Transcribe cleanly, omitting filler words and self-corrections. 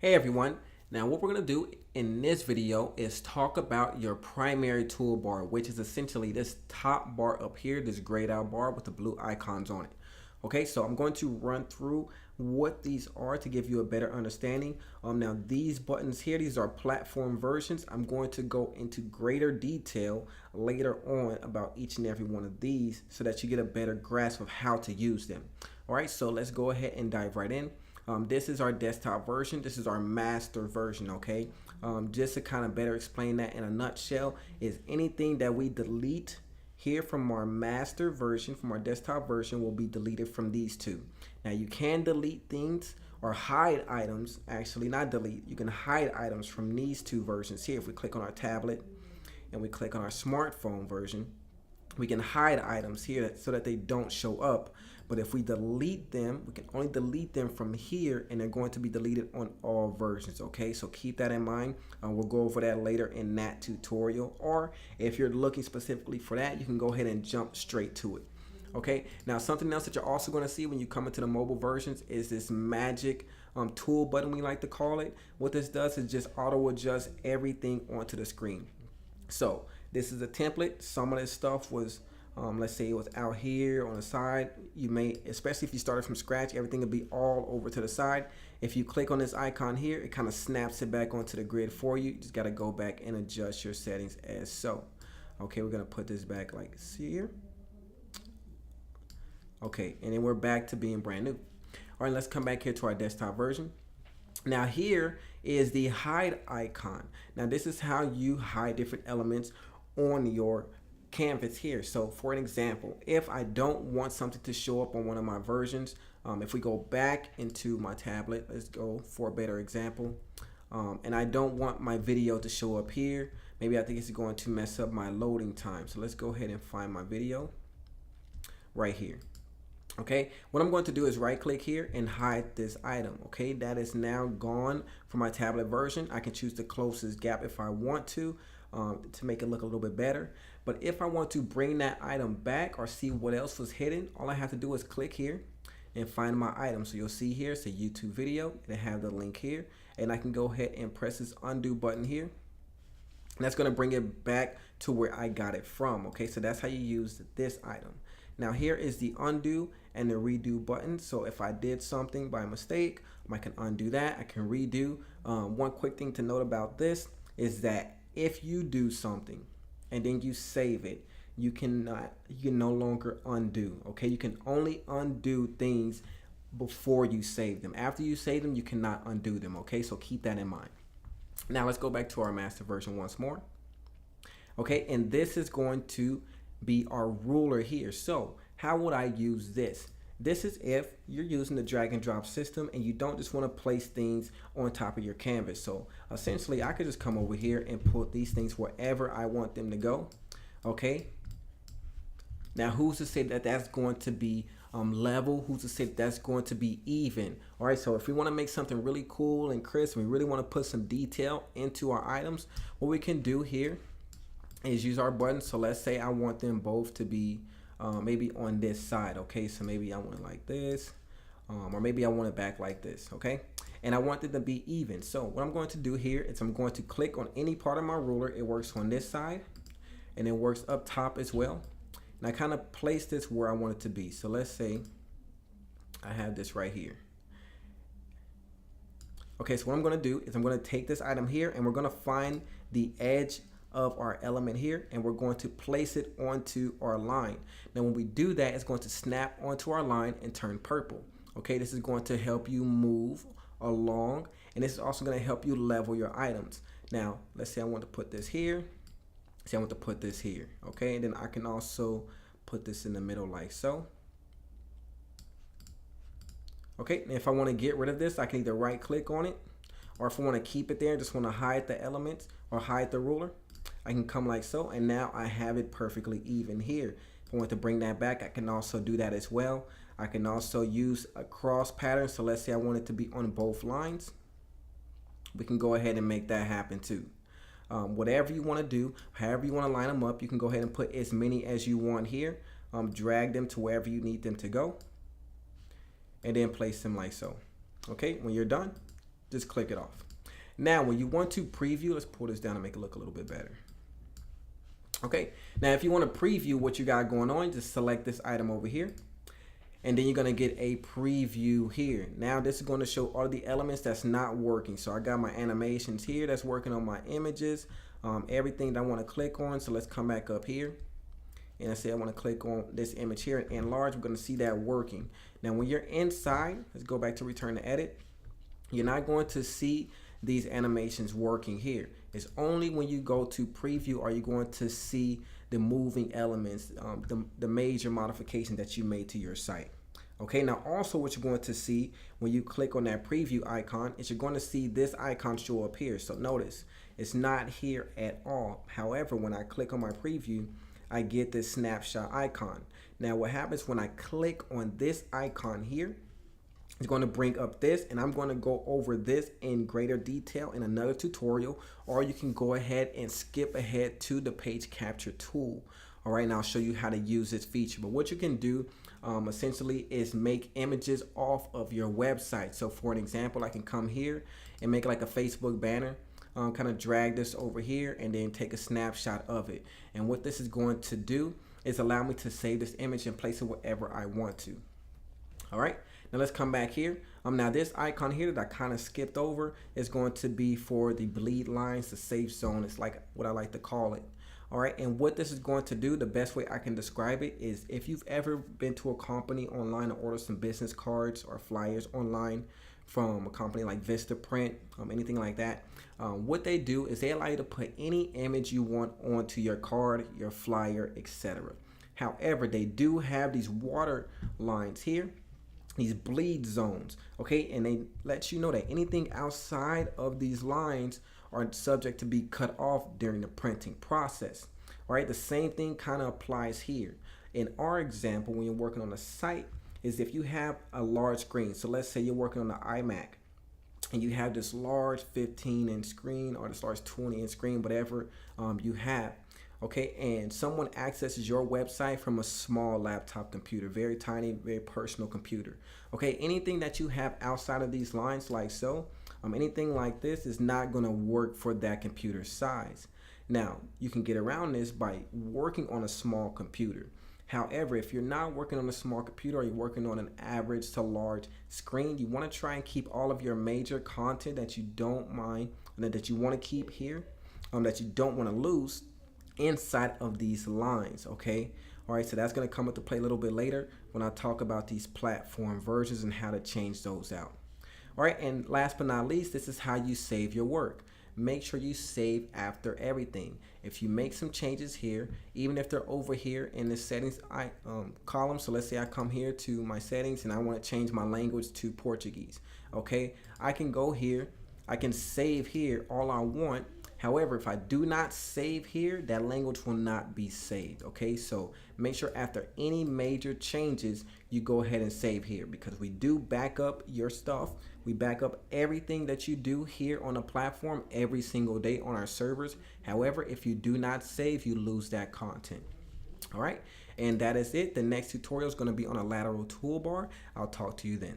Hey everyone, now what we're going to do in this video is talk about your primary toolbar, which is essentially this top bar up here, this grayed out bar with the blue icons on it. Okay, so I'm going to run through what these are to give you a better understanding. Now these buttons here, these are platform versions. I'm going to go into greater detail later on about each and every one of these so that you get a better grasp of how to use them. All right, so let's go ahead and dive right in. This is our desktop version. This is our master version, okay? Just to kind of better explain that in a nutshell, is anything that we delete here from our master version, from our desktop version, will be deleted from these two. Now you can delete things or hide items, actually not delete, you can hide items from these two versions here. If we click on our tablet and we click on our smartphone version, we can hide items here so that they don't show up. But if we delete them, we can only delete them from here, and they're going to be deleted on all versions. Okay, so keep that in mind. We'll go over that later in that tutorial, or if you're looking specifically for that, you can go ahead and jump straight to it. Okay, now something else that you're also going to see when you come into the mobile versions is this magic tool button, we like to call it. What this does is just auto adjust everything onto the screen. So this is a template. Some of this stuff was let's say it was out here on the side. You may, especially if you started from scratch, everything will be all over to the side. If you click on this icon here, it kind of snaps it back onto the grid for you. You just got to go back and adjust your settings as so. Okay, we're going to put this back like here. Okay, and then we're back to being brand new. All right, let's come back here to our desktop version. Now here is the hide icon. Now this is how you hide different elements on your canvas here. So for an example, if I don't want something to show up on one of my versions, if we go back into my tablet, let's go for a better example, and I don't want my video to show up here, maybe I think it's going to mess up my loading time. So let's go ahead and find my video right here. Okay, what I'm going to do is right click here and hide this item. Okay, that is now gone from my tablet version. I can choose the closest gap if I want to make it look a little bit better. But if I want to bring that item back or see what else was hidden, all I have to do is click here and find my item. So you'll see here, it's a YouTube video, and I have the link here, and I can go ahead and press this undo button here. And that's going to bring it back to where I got it from. Okay, so that's how you use this item. Now here is the undo and the redo button. So if I did something by mistake, I can undo that. I can redo. One quick thing to note about this is that if you do something and then you save it, you can no longer undo. Okay, you can only undo things before you save them. After you save them, you cannot undo them. Okay, so keep that in mind. Now let's go back to our master version once more. Okay, and this is going to be our ruler here. So how would I use this? This is if you're using the drag and drop system and you don't just want to place things on top of your canvas. So essentially I could just come over here and put these things wherever I want them to go. Okay, now who's to say that that's going to be level? Who's to say that that's going to be even? All right, so if we want to make something really cool and crisp, we really want to put some detail into our items, what we can do here is use our buttons. So let's say I want them both to be maybe on this side. Okay, so maybe I want it like this, or maybe I want it back like this. Okay, and I want it to be even. So what I'm going to do here is I'm going to click on any part of my ruler. It works on this side and it works up top as well, and I kind of place this where I want it to be. So let's say I have this right here. Okay, so what I'm going to do is I'm going to take this item here and we're going to find the edge of our element here, and we're going to place it onto our line. Now when we do that, it's going to snap onto our line and turn purple. Okay, this is going to help you move along, and this is also going to help you level your items. Now let's say I want to put this here, say I want to put this here. Okay, and then I can also put this in the middle like so. Okay, and if I want to get rid of this, I can either right click on it, or if I want to keep it there, just want to hide the elements or hide the ruler, I can come like so, and now I have it perfectly even here. If I want to bring that back, I can also do that as well. I can also use a cross pattern. So let's say I want it to be on both lines. We can go ahead and make that happen too. Whatever you want to do, however you want to line them up, you can go ahead and put as many as you want here. Drag them to wherever you need them to go, and then place them like so. Okay, when you're done, just click it off. Now, when you want to preview, let's pull this down and make it look a little bit better. Okay, now if you want to preview what you got going on, just select this item over here. And then you're going to get a preview here. Now this is going to show all the elements that's not working. So I got my animations here that's working on my images, everything that I want to click on. So let's come back up here. And I say I want to click on this image here and enlarge. We're going to see that working. Now when you're inside, let's go back to return to edit. You're not going to see these animations working here. It's only when you go to preview are you going to see the moving elements, the major modification that you made to your site. Okay, now also what you're going to see when you click on that preview icon is you're going to see this icon show up here. So notice it's not here at all. However, when I click on my preview, I get this snapshot icon. Now what happens when I click on this icon here, it's going to bring up this, and I'm going to go over this in greater detail in another tutorial, or you can go ahead and skip ahead to the page capture tool. All right, and I'll show you how to use this feature. But what you can do essentially is make images off of your website. So for an example, I can come here and make like a Facebook banner, kind of drag this over here and then take a snapshot of it. And what this is going to do is allow me to save this image and place it wherever I want to. All right, now let's come back here. Now this icon here that I kind of skipped over is going to be for the bleed lines, the safe zone. It's like what I like to call it. All right, and what this is going to do, the best way I can describe it is if you've ever been to a company online and ordered some business cards or flyers online from a company like Vistaprint, anything like that, what they do is they allow you to put any image you want onto your card, your flyer, etc. However, they do have these water lines here, these bleed zones, okay, and they let you know that anything outside of these lines are subject to be cut off during the printing process. All right, the same thing kind of applies here. In our example, when you're working on a site, is if you have a large screen. So let's say you're working on the iMac and you have this large 15-inch screen or this large 20-inch screen, whatever you have. Okay, and someone accesses your website from a small laptop computer, very tiny, very personal computer. Okay, anything that you have outside of these lines like so, anything like this is not going to work for that computer size. Now, you can get around this by working on a small computer. However, if you're not working on a small computer or you're working on an average to large screen, you want to try and keep all of your major content that you don't mind and that you want to keep here, that you don't want to lose, inside of these lines. Okay, all right, so that's going to come into play a little bit later when I talk about these platform versions and how to change those out. All right, and last but not least, this is how you save your work. Make sure you save after everything. If you make some changes here, even if they're over here in the settings column, so let's say I come here to my settings and I want to change my language to Portuguese. Okay, I can go here, I can save here all I want. However, if I do not save here, that language will not be saved. Okay, so make sure after any major changes, you go ahead and save here, because we do back up your stuff. We back up everything that you do here on the platform every single day on our servers. However, if you do not save, you lose that content. All right, and that is it. The next tutorial is going to be on a lateral toolbar. I'll talk to you then.